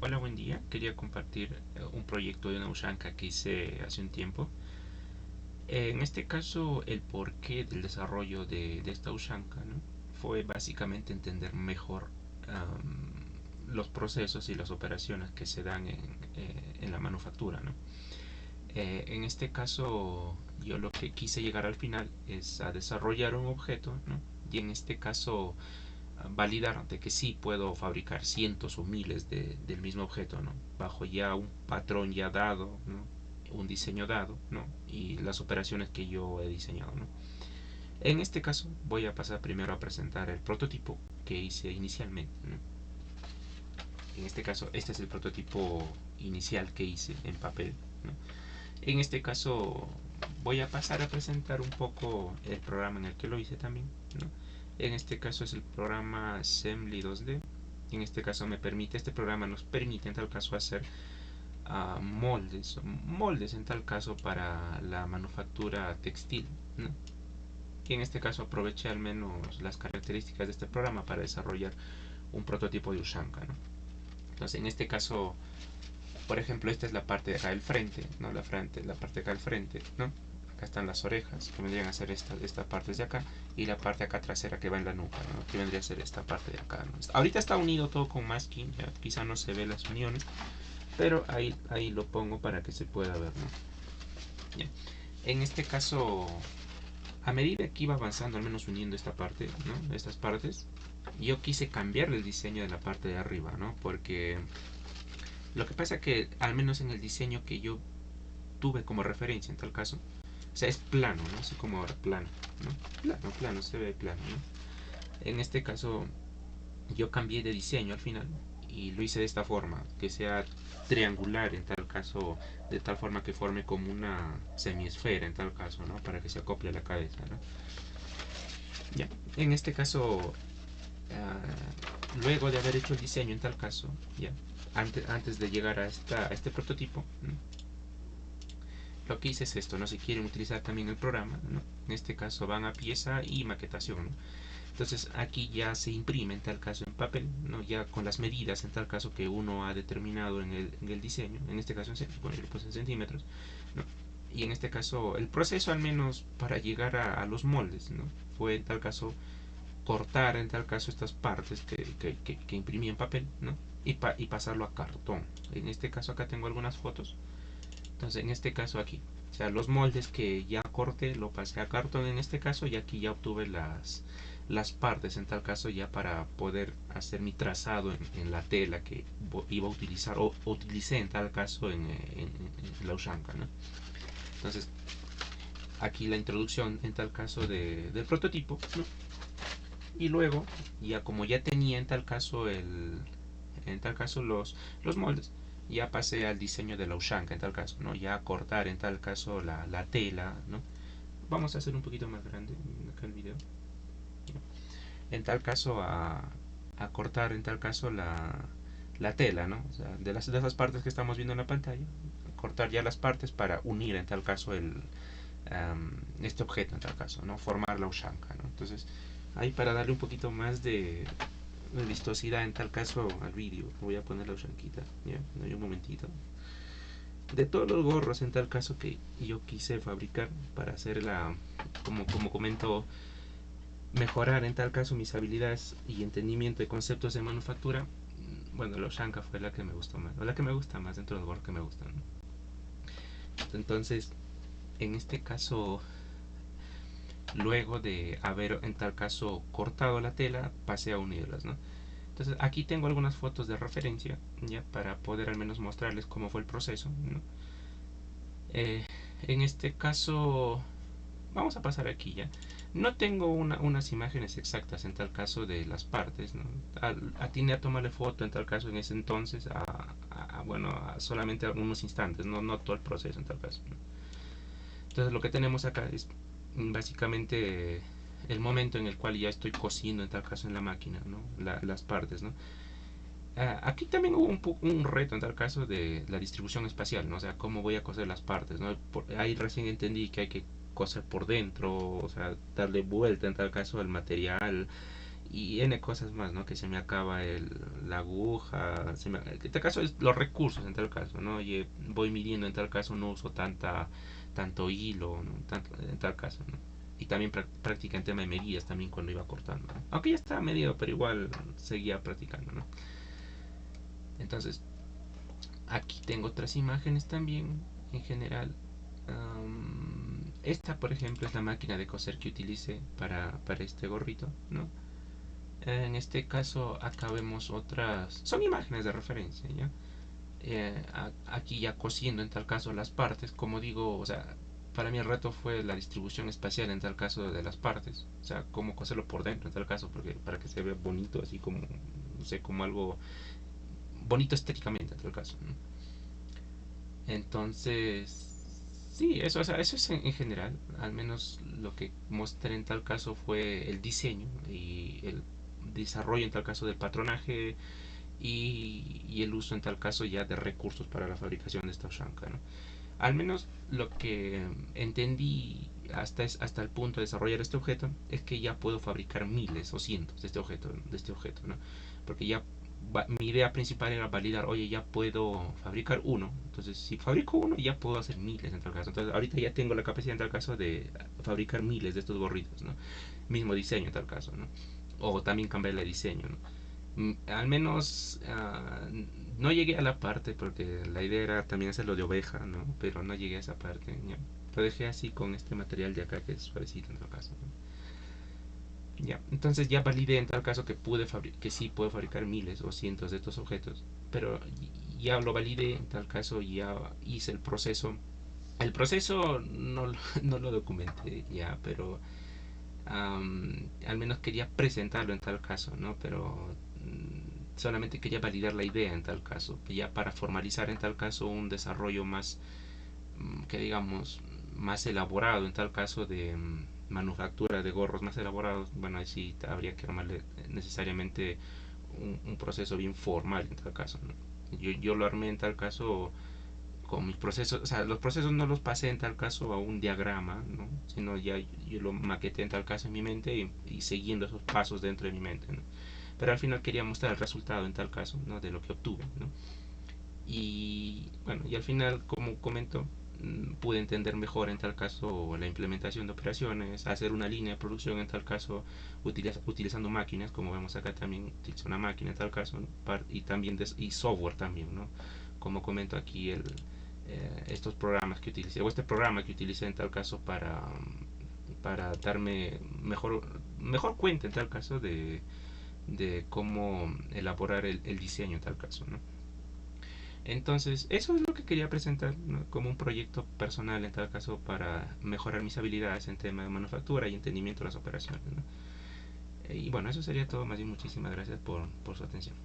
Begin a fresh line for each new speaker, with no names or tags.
Hola, buen día. Quería compartir un proyecto de una Ushanka que hice hace un tiempo. En este caso, el porqué del desarrollo de esta Ushanka, ¿no? Fue básicamente entender mejor los procesos y las operaciones que se dan en la manufactura, ¿no? En este caso, yo lo que quise llegar al final es a desarrollar un objeto, ¿no? Y en este caso, validar de que sí puedo fabricar cientos o miles del mismo objeto, ¿no? Bajo ya un patrón ya dado, ¿no? Un diseño dado, ¿no? Y las operaciones que yo he diseñado, ¿no? En este caso voy a pasar primero a presentar el prototipo que hice inicialmente, ¿no? En este caso, este es el prototipo inicial que hice en papel, ¿no? En este caso voy a pasar a presentar un poco el programa en el que lo hice también, ¿no? En este caso es el programa Assembly 2D. En este caso este programa nos permite en tal caso hacer moldes en tal caso para la manufactura textil, ¿no? Y en este caso aproveché al menos las características de este programa para desarrollar un prototipo de Ushanka, ¿no? Entonces en este caso, por ejemplo, esta es la parte de acá del frente, ¿no? La parte de acá del frente, ¿no? Acá están las orejas, que vendrían a ser esta parte de acá, y la parte acá trasera que va en la nuca, ¿no? Que vendría a ser esta parte de acá, ¿no? Ahorita está unido todo con masking, ya quizá no se ve las uniones, pero ahí lo pongo para que se pueda ver, ¿no? Ya. En este caso, a medida que iba avanzando, al menos uniendo esta parte, ¿no? Estas partes, yo quise cambiar el diseño de la parte de arriba, ¿no? Porque lo que pasa que, al menos en el diseño que yo tuve como referencia en tal caso, o sea, es plano, ¿no? Así como ahora, plano, ¿no? Plano, se ve plano, ¿no? En este caso, yo cambié de diseño al final y lo hice de esta forma, que sea triangular en tal caso, de tal forma que forme como una semiesfera en tal caso, ¿no? Para que se acople a la cabeza, ¿no? Ya. En este caso, luego de haber hecho el diseño en tal caso, ya, antes de llegar a este prototipo, ¿no? Lo que hice es esto, ¿no? Si quieren utilizar también el programa, ¿no? En este caso van a pieza y maquetación, ¿no? Entonces aquí ya se imprime en tal caso en papel, ¿no? Ya con las medidas en tal caso que uno ha determinado en el diseño, en este caso bueno, yo lo puse en centímetros, ¿no? Y en este caso el proceso al menos para llegar a los moldes, ¿no? Fue en tal caso cortar en tal caso estas partes que imprimí en papel, ¿no? Y pasarlo a cartón. En este caso acá tengo algunas fotos. Entonces en este caso aquí, o sea, los moldes que ya corté lo pasé a cartón en este caso y aquí ya obtuve las partes en tal caso ya para poder hacer mi trazado en la tela que iba a utilizar o utilicé en tal caso en la Ushanka, ¿no? Entonces aquí la introducción en tal caso del prototipo, ¿no? Y luego ya como ya tenía en tal caso en tal caso los moldes, ya pasé al diseño de la Ushanka en tal caso, ¿no? Ya a cortar en tal caso la tela, ¿no? Vamos a hacer un poquito más grande acá el video. En tal caso a cortar en tal caso la tela, ¿no? O sea, de esas partes que estamos viendo en la pantalla, cortar ya las partes para unir en tal caso este objeto en tal caso, ¿no? Formar la Ushanka, ¿no? Entonces, ahí para darle un poquito más de vistosidad en tal caso al vídeo, voy a poner la Ushankita, ¿ya? No, un momentito. De todos los gorros en tal caso que yo quise fabricar para hacerla, como comento, mejorar en tal caso mis habilidades y entendimiento de conceptos de manufactura, bueno, la Ushanka fue la que me gustó más, o la que me gusta más dentro de los gorros que me gustan, ¿no? Entonces, en este caso, luego de haber en tal caso cortado la tela, pasé a unirlas, ¿no? Entonces aquí tengo algunas fotos de referencia, ya para poder al menos mostrarles cómo fue el proceso, ¿no? Eh, en este caso, vamos a pasar aquí ya. No tengo unas imágenes exactas en tal caso de las partes, ¿no? Atiné a tomarle foto en tal caso en ese entonces, bueno, solamente algunos instantes, no todo el proceso en tal caso, ¿no? Entonces lo que tenemos acá es básicamente el momento en el cual ya estoy cosiendo en tal caso en la máquina, ¿no? Las partes, ¿no? Aquí también hubo un reto en tal caso de la distribución espacial, ¿no? O sea, cómo voy a coser las partes, ¿no? Ahí recién entendí que hay que coser por dentro, o sea, darle vuelta en tal caso al material y N cosas más, ¿no? Que se me acaba la aguja, en tal caso es los recursos en tal caso, ¿no? Oye, voy midiendo en tal caso, no uso tanto hilo, ¿no? En tal caso, ¿no? Y también practica en tema de medidas también cuando iba cortando, ¿no? Aunque ya estaba medido, pero igual seguía practicando, ¿no? Entonces, aquí tengo otras imágenes también, en general. Esta, por ejemplo, es la máquina de coser que utilicé para este gorrito, ¿no? En este caso, acá vemos otras. Son imágenes de referencia, ¿ya? Aquí ya cosiendo en tal caso las partes, como digo, o sea, para mí el reto fue la distribución espacial en tal caso de las partes, o sea, cómo coserlo por dentro en tal caso, porque para que se vea bonito, así como, no sé, como algo bonito estéticamente en tal caso, ¿no? Entonces, sí, eso, o sea, eso es en general, al menos lo que mostré en tal caso fue el diseño y el desarrollo en tal caso del patronaje y el uso en tal caso ya de recursos para la fabricación de esta Ushanka, ¿no? Al menos lo que entendí hasta el punto de desarrollar este objeto es que ya puedo fabricar miles o cientos de este objeto, ¿no? Porque ya mi idea principal era validar, oye, ya puedo fabricar uno. Entonces, si fabrico uno, ya puedo hacer miles en tal caso. Entonces, ahorita ya tengo la capacidad en tal caso de fabricar miles de estos gorritos, ¿no? Mismo diseño en tal caso, ¿no? O también cambiarle el diseño, ¿no? Al menos no llegué a la parte porque la idea era también hacerlo de oveja, ¿no? Pero no llegué a esa parte, ¿ya? Lo dejé así con este material de acá que es suavecito en todo caso, ¿no? Ya, entonces ya validé en tal caso que sí puedo fabricar miles o cientos de estos objetos, pero ya lo validé en tal caso, ya hice el proceso. El proceso no, no lo documenté ya, pero al menos quería presentarlo en tal caso, ¿no? Pero solamente quería validar la idea en tal caso, ya para formalizar en tal caso un desarrollo más, que digamos, más elaborado en tal caso de manufactura de gorros más elaborados. Bueno, ahí sí habría que armarle necesariamente un proceso bien formal en tal caso, ¿no? Yo lo armé en tal caso con mis procesos, o sea, los procesos no los pasé en tal caso a un diagrama, ¿no? Sino ya yo lo maqueté en tal caso en mi mente y siguiendo esos pasos dentro de mi mente, ¿no? Pero al final quería mostrar el resultado en tal caso, ¿no? De lo que obtuve, ¿no? Y bueno, y al final, como comento, pude entender mejor en tal caso la implementación de operaciones, hacer una línea de producción en tal caso utilizando máquinas, como vemos acá también utiliza una máquina en tal caso, ¿no? Y también y software también, ¿no? Como comento aquí estos programas que utilicé, o este programa que utilicé en tal caso para darme mejor cuenta en tal caso de cómo elaborar el diseño en tal caso, ¿no? Entonces, eso es lo que quería presentar, ¿no? Como un proyecto personal en tal caso para mejorar mis habilidades en tema de manufactura y entendimiento de las operaciones, ¿no? Y bueno, eso sería todo, más bien muchísimas gracias por su atención.